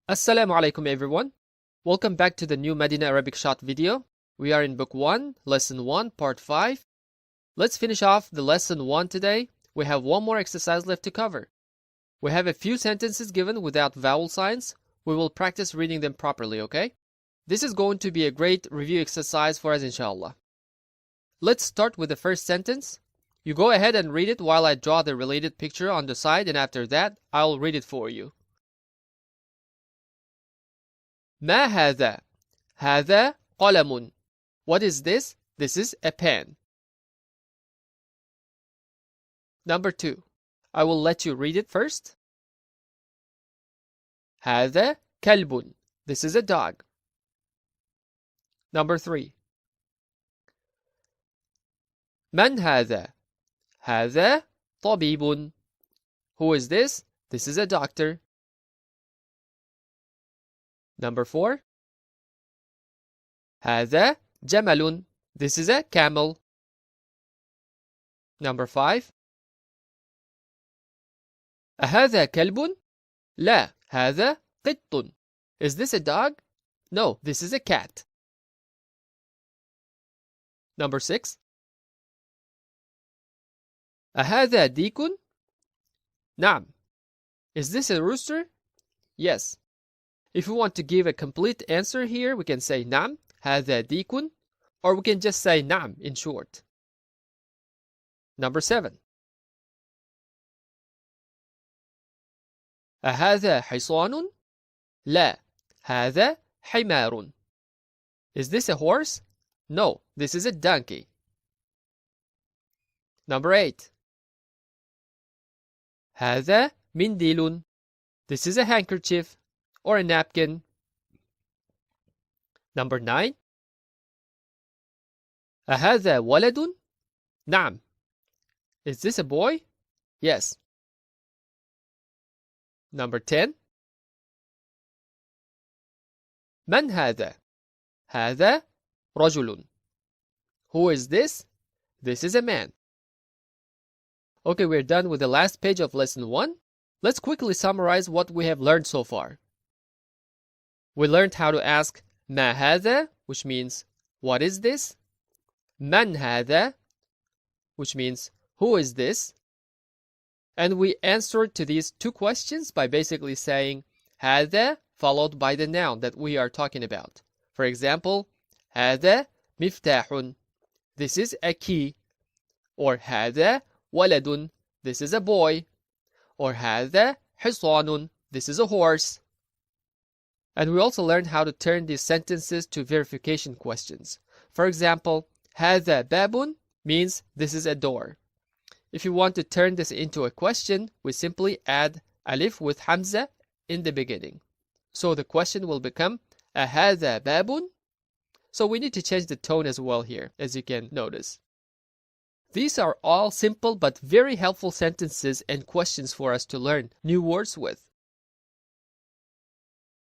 Assalamu alaikum everyone. Welcome back to the new Madinah Arabic shot video. We are in book 1, lesson 1, part 5. Let's finish off the lesson 1 today. We have one more exercise left to cover. We have a few sentences given without vowel signs. We will practice reading them properly, okay? This is going to be a great review exercise for us, inshallah. Let's start with the first sentence. You go ahead and read it while I draw the related picture on the side, and after that, I'll read it for you. ما هذا؟ هذا قلم. What is this? This is a pen. Number 2. I will let you read it first. هذا كلب. This is a dog. Number 3. من هذا؟ هذا طبيب. Who is this? This is a doctor. Number 4. هذا جمل. This is a camel. Number 5. أهذا كلب؟ لا، هذا قط. Is this a dog? No, this is a cat. Number 6. أهذا ديك؟ نعم. Is this a rooster? Yes. If we want to give a complete answer here, we can say نعم هذا ديك, or we can just say نعم in short. Number 7. أهذا حصان؟ لا، هذا حمار. Is this a horse? No, this is a donkey. Number 8. هذا منديل. This is a handkerchief or a napkin. Number 9. أهذا ولد؟ نعم. Is this a boy? Yes. Number 10. من هذا؟ هذا رجل. Who is this? This is a man. Okay, we're done with the last page of lesson 1. Let's quickly summarize what we have learned so far. We learned how to ask ما هذا, which means what is this? من هذا, which means who is this? And we answered to these two questions by basically saying هذا followed by the noun that we are talking about. For example, هذا مفتاح. This is a key. Or هذا ولد. This is a boy. Or هذا حصان. This is a horse. And we also learned how to turn these sentences to verification questions. For example, هذا باب means this is a door. If you want to turn this into a question, we simply add alif with hamza in the beginning. So the question will become أهذا باب? So we need to change the tone as well here, as you can notice. These are all simple but very helpful sentences and questions for us to learn new words with.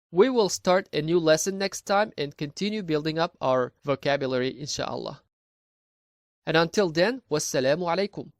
We will start a new lesson next time and continue building up our vocabulary, inshallah. And until then, wassalamu alaikum.